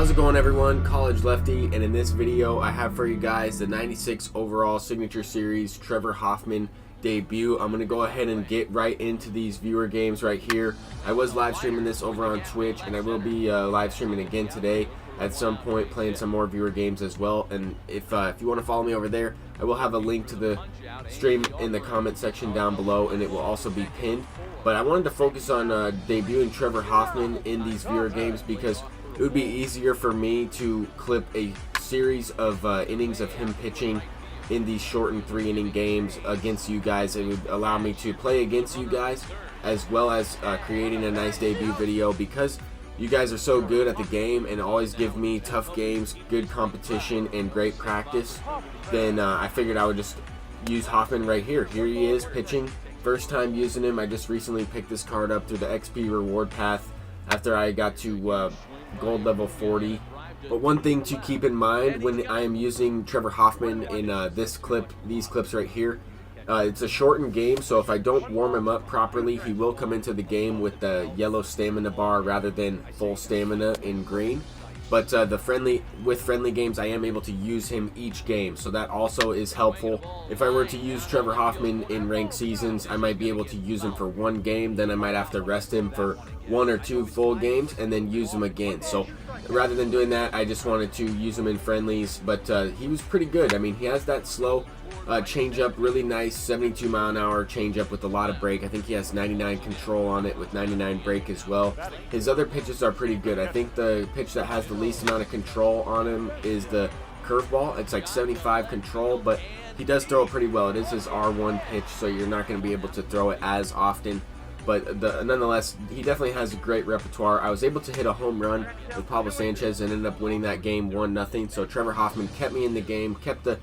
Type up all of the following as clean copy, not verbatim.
How's it going, everyone? College Lefty, and in this video I have for you guys the 96 overall signature series Trevor Hoffman debut. I'm going to go ahead and get right into these viewer games right here. I was live streaming this over on Twitch, and I will be live streaming again today at some point, playing some more viewer games as well. And if you want to follow me over there, I will have a link to the stream in the comment section down below, and it will also be pinned. But I wanted to focus on debuting Trevor Hoffman in these viewer games because it would be easier for me to clip a series of innings of him pitching in these shortened 3-inning games against you guys. It would allow me to play against you guys as well as creating a nice debut video, because you guys are so good at the game and always give me tough games, good competition, and great practice. Then I figured I would just use Hoffman right here. Here he is pitching. First time using him. I just recently picked this card up through the XP reward path after I got to gold level 40. But one thing to keep in mind when I am using Trevor Hoffman in these clips right here, it's a shortened game, so if I don't warm him up properly, he will come into the game with the yellow stamina bar rather than full stamina in green. But with friendly games, I am able to use him each game, so that also is helpful. If I were to use Trevor Hoffman in ranked seasons, I might be able to use him for one game, then I might have to rest him for 1 or 2 full games, and then use him again. So rather than doing that, I just wanted to use him in friendlies, but he was pretty good. I mean, he has that slow changeup, really nice 72-mile-an-hour changeup with a lot of break. I think he has 99 control on it with 99 break as well. His other pitches are pretty good. I think the pitch that has the least amount of control on him is the curveball. It's like 75 control, but he does throw it pretty well. It is his R1 pitch, so you're not going to be able to throw it as often. But nonetheless, he definitely has a great repertoire. I was able to hit a home run with Pablo Sanchez and ended up winning that game 1-0. So Trevor Hoffman kept me in the game, kept the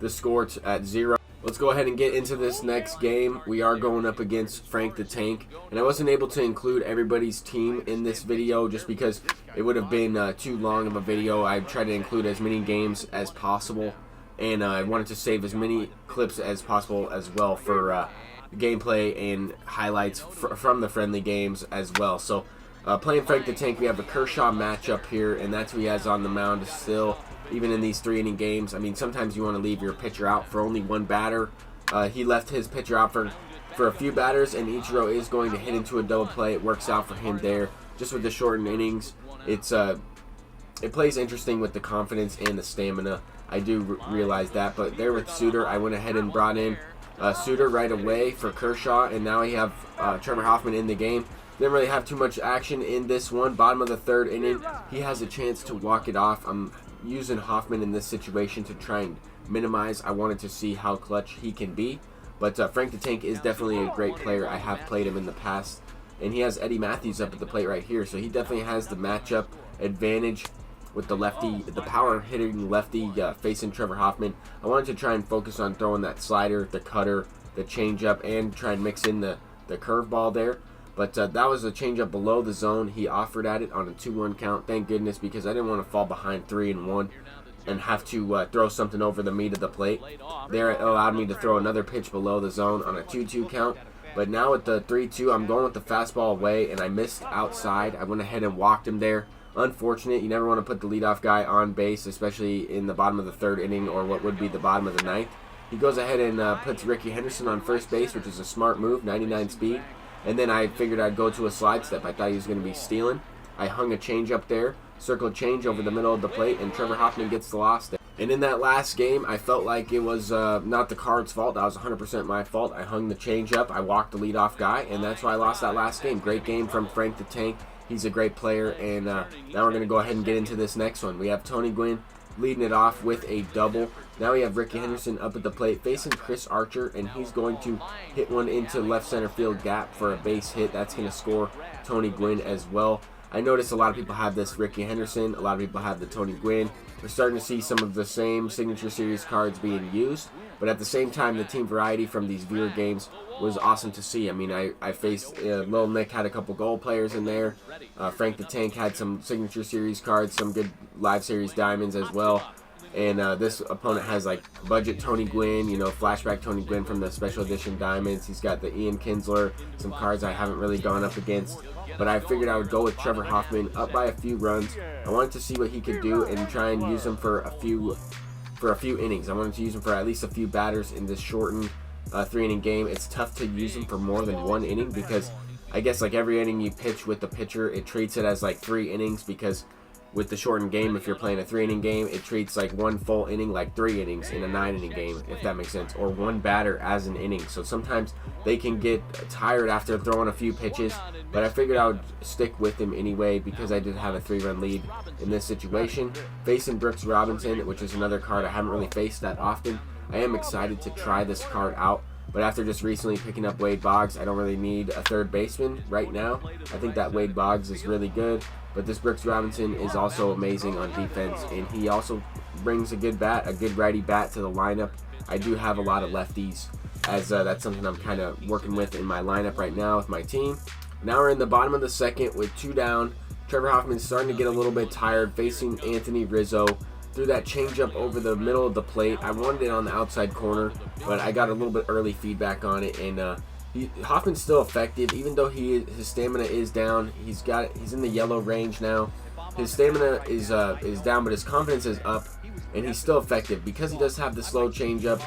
score at 0. Let's go ahead and get into this next game. We are going up against Frank the Tank, and I wasn't able to include everybody's team in this video just because it would have been too long of a video. I tried to include as many games as possible, and I wanted to save as many clips as possible as well for gameplay and highlights from the friendly games as well. So playing Frank the Tank, we have a Kershaw matchup here, and that's who he has on the mound still, even in these 3-inning games. I mean, sometimes you want to leave your pitcher out for only one batter. He left his pitcher out for a few batters, and Ichiro is going to hit into a double play. It works out for him there. Just with the shortened innings, it plays interesting with the confidence and the stamina. I do realize that, but there with Suter, I went ahead and brought in Suter right away for Kershaw, and now we have Trevor Hoffman in the game. Didn't really have too much action in this one. Bottom of the 3rd inning, he has a chance to walk it off. I'm using Hoffman in this situation to try and minimize. I wanted to see how clutch he can be, but Frank the Tank is definitely a great player. I have played him in the past, and he has Eddie Matthews up at the plate right here, so he definitely has the matchup advantage with the lefty, the power hitting lefty facing Trevor Hoffman. I wanted to try and focus on throwing that slider, the cutter, the changeup, and try and mix in the curveball there. But that was a changeup below the zone. He offered at it on a 2-1 count. Thank goodness, because I didn't want to fall behind 3-1 and have to throw something over the meat of the plate. There it allowed me to throw another pitch below the zone on a 2-2 count. But now with the 3-2, I'm going with the fastball away, and I missed outside. I went ahead and walked him there. Unfortunate. You never want to put the leadoff guy on base, especially in the bottom of the 3rd inning or what would be the bottom of the 9th. He goes ahead and puts Ricky Henderson on first base, which is a smart move, 99 speed. And then I figured I'd go to a slide step. I thought he was going to be stealing. I hung a change up there, circle change over the middle of the plate, and Trevor Hoffman gets the loss there. And in that last game, I felt like it was not the Cards' fault. That was 100% my fault. I hung the change up. I walked the leadoff guy, and that's why I lost that last game. Great game from Frank the Tank. He's a great player, and now we're going to go ahead and get into this next one. We have Tony Gwynn leading it off with a double. Now we have Ricky Henderson up at the plate facing Chris Archer, and he's going to hit one into left center field gap for a base hit. That's going to score Tony Gwynn as well. I noticed a lot of people have this Ricky Henderson. A lot of people have the Tony Gwynn. We're starting to see some of the same signature series cards being used, but at the same time, the team variety from these viewer games was awesome to see. I mean, I faced Lil Nick had a couple gold players in there. Frank the Tank had some signature series cards, some good live series diamonds as well. And this opponent has like budget Tony Gwynn, you know, flashback Tony Gwynn from the special edition diamonds. He's got the Ian Kinsler, some cards I haven't really gone up against. But I figured I would go with Trevor Hoffman up by a few runs. I wanted to see what he could do and try and use him for a few innings. I wanted to use him for at least a few batters in this shortened 3-inning game. It's tough to use him for more than 1 inning because I guess like every inning you pitch with the pitcher, it treats it as like 3 innings, because with the shortened game, if you're playing a 3-inning game, it treats like 1 full inning like 3 innings in a 9-inning game, if that makes sense, or 1 batter as an inning. So sometimes they can get tired after throwing a few pitches, but I figured I would stick with him anyway because I did have a 3-run lead in this situation. Facing Brooks Robinson, which is another card I haven't really faced that often. I am excited to try this card out, but after just recently picking up Wade Boggs, I don't really need a third baseman right now. I think that Wade Boggs is really good, but this Brooks Robinson is also amazing on defense, and he also brings a good bat, a good righty bat to the lineup. I do have a lot of lefties, as that's something I'm kind of working with in my lineup right now with my team. Now we're in the bottom of the second with 2 down. Trevor Hoffman's starting to get a little bit tired facing Anthony Rizzo. Threw that changeup over the middle of the plate. I wanted it on the outside corner, but I got a little bit early feedback on it, and Hoffman's still effective, even though his stamina is down. He's in the yellow range now. His stamina is down, but his confidence is up, and he's still effective because he does have the slow changeup,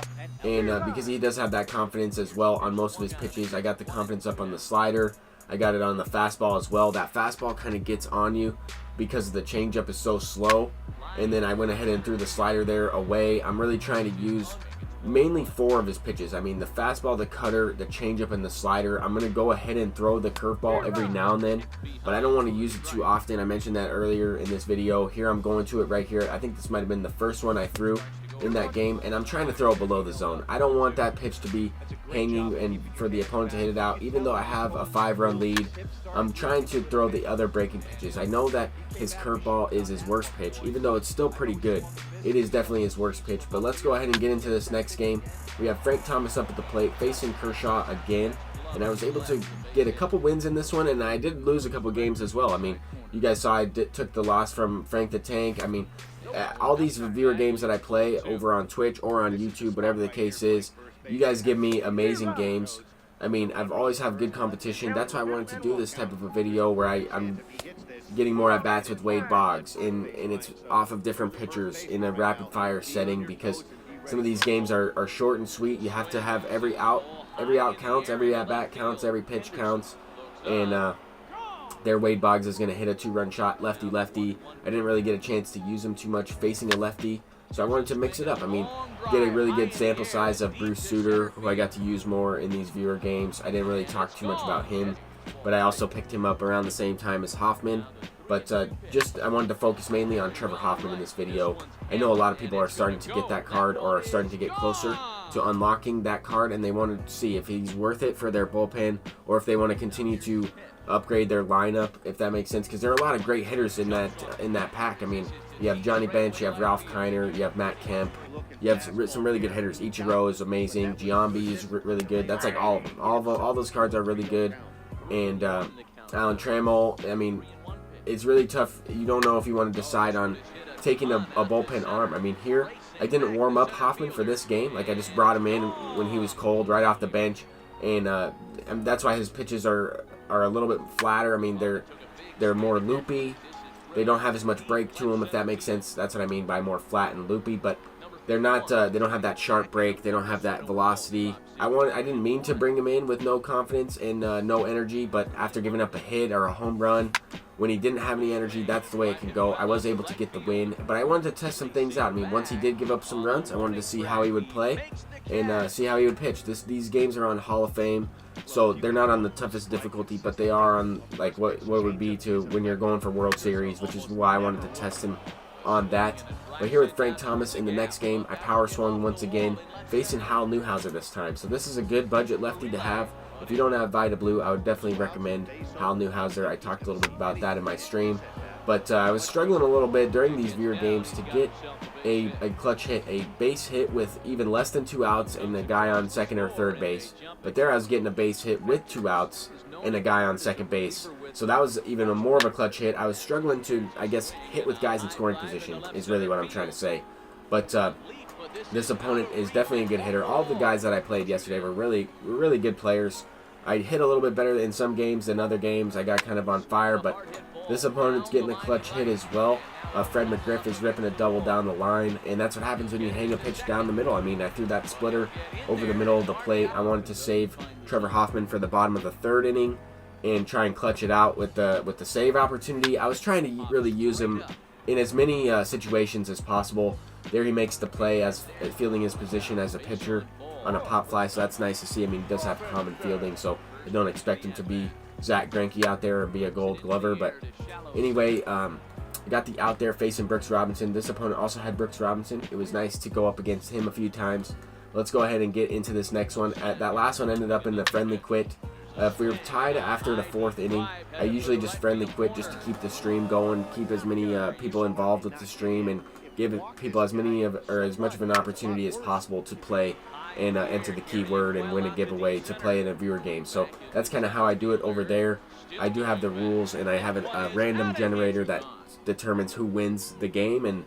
and because he does have that confidence as well on most of his pitches. I got the confidence up on the slider. I got it on the fastball as well. That fastball kind of gets on you because the changeup is so slow. And then I went ahead and threw the slider there away. I'm really trying to use mainly 4 of his pitches. I mean, the fastball, the cutter, the changeup, and the slider. I'm going to go ahead and throw the curveball every now and then, but I don't want to use it too often. I mentioned that earlier in this video. Here I'm going to it right here. I think this might have been the first one I threw in that game, and I'm trying to throw below the zone. I don't want that pitch to be hanging and for the opponent to hit it out. Even though I have a 5-run lead, I'm trying to throw the other breaking pitches. I know that his curveball is his worst pitch, even though it's still pretty good. It is definitely his worst pitch. But let's go ahead and get into this next game. We have Frank Thomas up at the plate facing Kershaw again, and I was able to get a couple wins in this one, and I did lose a couple games as well. I mean, you guys saw I took the loss from Frank the Tank. I mean, all these viewer games that I play over on Twitch or on YouTube, whatever the case is, you guys give me amazing games. I mean, I've always have good competition. That's why I wanted to do this type of a video where I'm getting more at bats with Wade Boggs, and it's off of different pitchers in a rapid fire setting, because some of these games are short and sweet. You have to have every out counts, every at bat counts, every pitch counts, and there Wade Boggs is going to hit a 2-run shot, lefty. I didn't really get a chance to use him too much facing a lefty, so I wanted to mix it up. I mean, get a really good sample size of Bruce Sutter, who I got to use more in these viewer games. I didn't really talk too much about him, but I also picked him up around the same time as Hoffman. But I wanted to focus mainly on Trevor Hoffman in this video. I know a lot of people are starting to get that card or are starting to get closer to unlocking that card, and they want to see if he's worth it for their bullpen, or if they want to continue to upgrade their lineup, if that makes sense, because there are a lot of great hitters in that pack. I mean, you have Johnny Bench, you have Ralph Kiner, you have Matt Kemp, you have some really good hitters. Ichiro is amazing, Giambi is really good. That's like all of them. All those cards are really good, and Alan Trammell. I mean, it's really tough. You don't know if you want to decide on taking a bullpen arm. I mean, here I didn't warm up Hoffman for this game. Like, I just brought him in when he was cold, right off the bench, and that's why his pitches are a little bit flatter. I mean, they're more loopy. They don't have as much break to them, if that makes sense. That's what I mean by more flat and loopy. But they're not. They don't have that sharp break. They don't have that velocity. I didn't mean to bring him in with no confidence and no energy. But after giving up a hit or a home run, when he didn't have any energy, that's the way it can go. I was able to get the win, but I wanted to test some things out. I mean, once he did give up some runs, I wanted to see how he would play and see how he would pitch. These games are on Hall of Fame, so they're not on the toughest difficulty, but they are on like what would be to when you're going for World Series, which is why I wanted to test him on that. But here with Frank Thomas in the next game, I power swung once again, facing Hal Newhouser this time. So this is a good budget lefty to have. If you don't have Vita Blue, I would definitely recommend Hal Newhouser. I talked a little bit about that in my stream. But I was struggling a little bit during these viewer games to get a clutch hit, a base hit with even less than 2 outs and a guy on second or third base. But there I was getting a base hit with 2 outs and a guy on second base. So that was even more of a clutch hit. I was struggling to, I guess, hit with guys in scoring position is really what I'm trying to say. But this opponent is definitely a good hitter. All the guys that I played yesterday were really good players. I hit a little bit better in some games than other games. I got kind of on fire, but this opponent's getting a clutch hit as well. Fred McGriff is ripping a double down the line, and that's what happens when you hang a pitch down the middle. I mean, I threw that splitter over the middle of the plate. I wanted to save Trevor Hoffman for the bottom of the 3rd inning and try and clutch it out with the save opportunity. I was trying to really use him in as many situations as possible. There he makes the play as fielding his position as a pitcher on a pop fly, so that's nice to see. I mean, he does have common fielding, so I don't expect him to be Zach Greinke out there or be a Gold Glover. But anyway, I got the out there facing Brooks Robinson. This opponent also had Brooks Robinson. It was nice to go up against him a few times. Let's go ahead and get into this next one. That last one ended up in the friendly quit. If we were tied after the 4th inning, I usually just friendly quit just to keep the stream going, keep as many people involved with the stream, and give people as much of an opportunity as possible to play and enter the keyword and win a giveaway to play in a viewer game. So that's kind of how I do it over there. I do have the rules, and I have a random generator that determines who wins the game and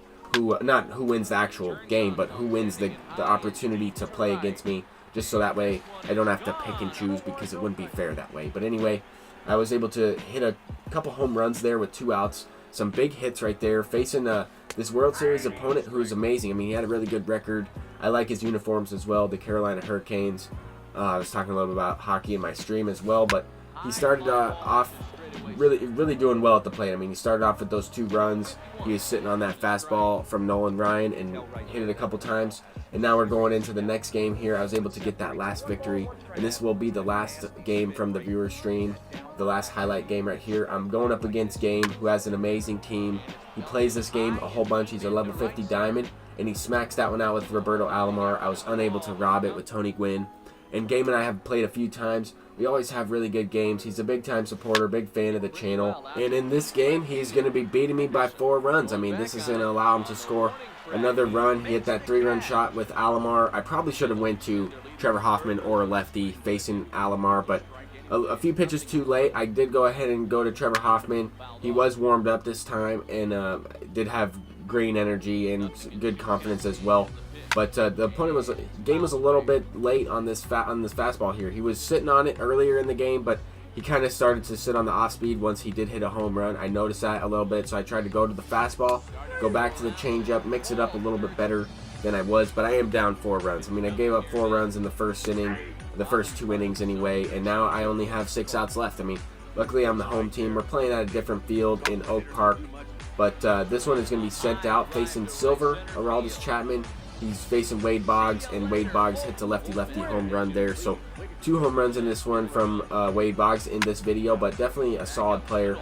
not who wins the actual game, but who wins the opportunity to play against me, just so that way I don't have to pick and choose, because it wouldn't be fair that way. But anyway, I was able to hit a couple home runs there with 2 outs. Some big hits right there, facing this World Series opponent who is amazing. I mean, he had a really good record. I like his uniforms as well, the Carolina Hurricanes. I was talking a little bit about hockey in my stream as well, but he started off really doing well at the plate. I mean, he started off with those 2 runs. He was sitting on that fastball from Nolan Ryan and hit it a couple times. And now we're going into the next game here. I was able to get that last victory, and this will be the last game from the viewer stream, the last highlight game right here. I'm going up against Game, who has an amazing team. He plays this game a whole bunch. He's a level 50 diamond, and he smacks that one out with Roberto Alomar. I was unable to rob it with Tony Gwynn. And Game and I have played a few times. We always have really good games. He's a big-time supporter, big fan of the channel. And in this game, he's going to be beating me by 4 runs. I mean, this is going to allow him to score another run. He hit that 3-run shot with Alomar. I probably should have went to Trevor Hoffman or Lefty facing Alomar, but a few pitches too late. I did go ahead and go to Trevor Hoffman. He was warmed up this time and did have green energy and good confidence as well. But the opponent game was a little bit late on this fastball here. He was sitting on it earlier in the game, but he kind of started to sit on the off speed once he did hit a home run. I noticed that a little bit, so I tried to go to the fastball, go back to the changeup, mix it up a little bit better than I was. But I am down 4 runs. I mean, I gave up 4 runs in the first inning, the first 2 innings anyway, and now I only have 6 outs left. I mean, luckily I'm the home team. We're playing at a different field in Oak Park, but this one is going to be sent out facing Silver, Aroldis Chapman. He's facing Wade Boggs, and Wade Boggs hits a lefty-lefty home run there. So 2 home runs in this one from Wade Boggs in this video, but definitely a solid player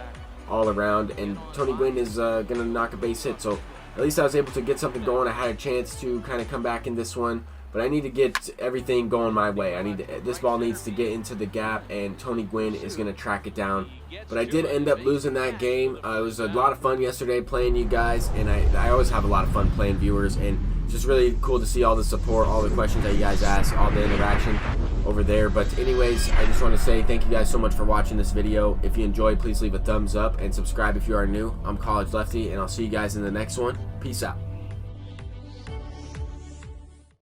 all around. And Tony Gwynn is going to knock a base hit, so at least I was able to get something going. I had a chance to kind of come back in this one, but I need to get everything going my way. This ball needs to get into the gap, and Tony Gwynn is going to track it down. But I did end up losing that game. It was a lot of fun yesterday playing you guys, and I always have a lot of fun playing viewers, and it's just really cool to see all the support, all the questions that you guys ask, all the interaction over there. But anyways, I just want to say thank you guys so much for watching this video. If you enjoyed, please leave a thumbs up and subscribe if you are new. I'm College Lefty, and I'll see you guys in the next one. Peace out.